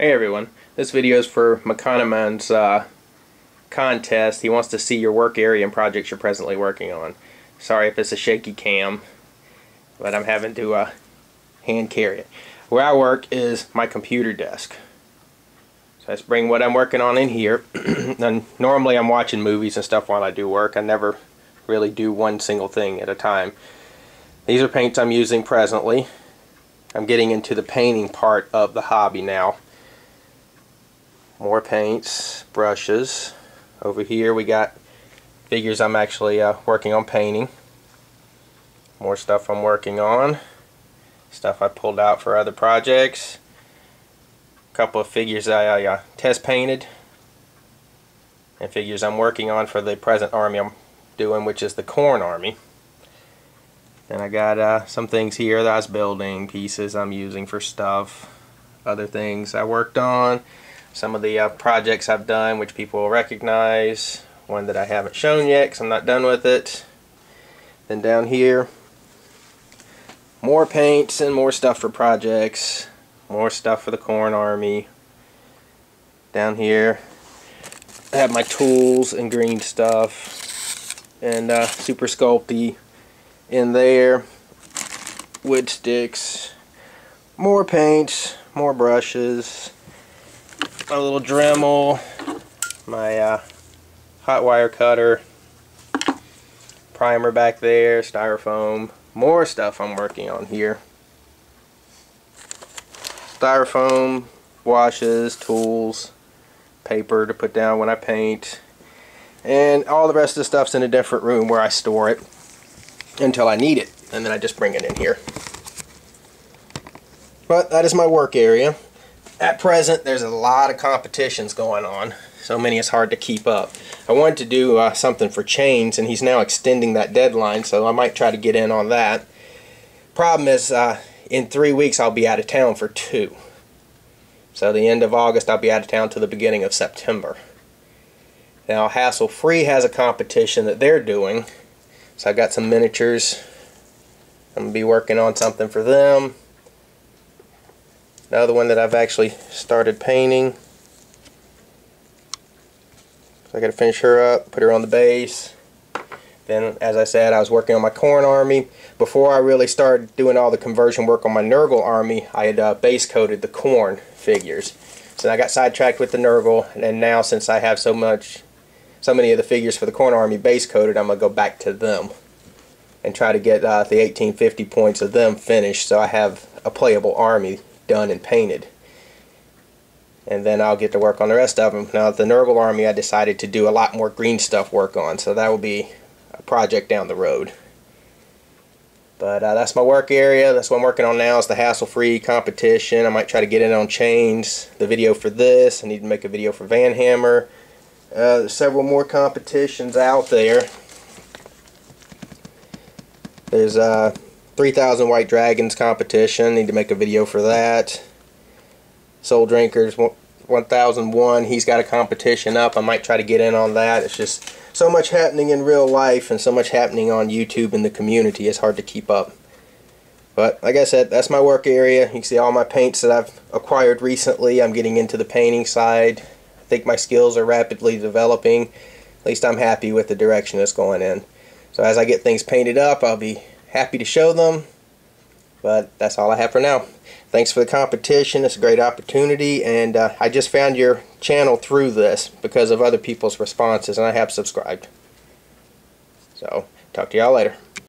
Hey everyone, this video is for Mokanaman's contest. He wants to see your work area and projects you're presently working on. Sorry if it's a shaky cam, but I'm having to hand carry it. Where I work is my computer desk. So let's bring what I'm working on in here. And normally I'm watching movies and stuff while I do work. I never really do one single thing at a time. These are paints I'm using presently. I'm getting into the painting part of the hobby now. More paints, brushes. Over here we got figures I'm actually working on painting. More stuff I'm working on. Stuff I pulled out for other projects. A couple of figures I test painted. And figures I'm working on for the present army I'm doing, which is the corn army. And I got some things here that I was building, pieces I'm using for stuff. Other things I worked on. Some of the projects I've done which people will recognize. One that I haven't shown yet because I'm not done with it. Then down here, more paints and more stuff for projects. More stuff for the corn army. Down here I have my tools and green stuff. And super sculpty in there. Wood sticks. More paints. More brushes. My little Dremel, my hot wire cutter, primer back there, styrofoam, more stuff I'm working on here. Styrofoam, washes, tools, paper to put down when I paint, and all the rest of the stuff's in a different room where I store it until I need it, and then I just bring it in here. But that is my work area. At present, there's a lot of competitions going on. So many it's hard to keep up. I wanted to do something for chains, and he's now extending that deadline, so I might try to get in on that. Problem is, in 3 weeks I'll be out of town for 2. So the end of August I'll be out of town to the beginning of September. Now Hassle Free has a competition that they're doing. So I got some miniatures. I'm going to be working on something for them. Another one that I've actually started painting. So I got to finish her up, put her on the base. Then, as I said, I was working on my corn army. Before I really started doing all the conversion work on my Nurgle army, I had base coated the corn figures. So I got sidetracked with the Nurgle, and now since I have so many of the figures for the corn army base coated, I'm going to go back to them and try to get the 1850 points of them finished, so I have a playable army done and painted, and then I'll get to work on the rest of them. Now the Nurgle army I decided to do a lot more green stuff work on, so that will be a project down the road. But that's my work area. That's what I'm working on now, is the hassle-free competition. I might try to get in on chains. The video for this, I need to make a video for Van Hammer. There's several more competitions out there. There's 3,000 White Dragons competition. Need to make a video for that. Soul Drinkers 1001. He's got a competition up. I might try to get in on that. It's just so much happening in real life and so much happening on YouTube in the community. It's hard to keep up. But like I said, that's my work area. You can see all my paints that I've acquired recently. I'm getting into the painting side. I think my skills are rapidly developing. At least I'm happy with the direction it's going in. So as I get things painted up, I'll be happy to show them, but that's all I have for now. Thanks for the competition. It's a great opportunity, and I just found your channel through this because of other people's responses, and I have subscribed. So, talk to y'all later.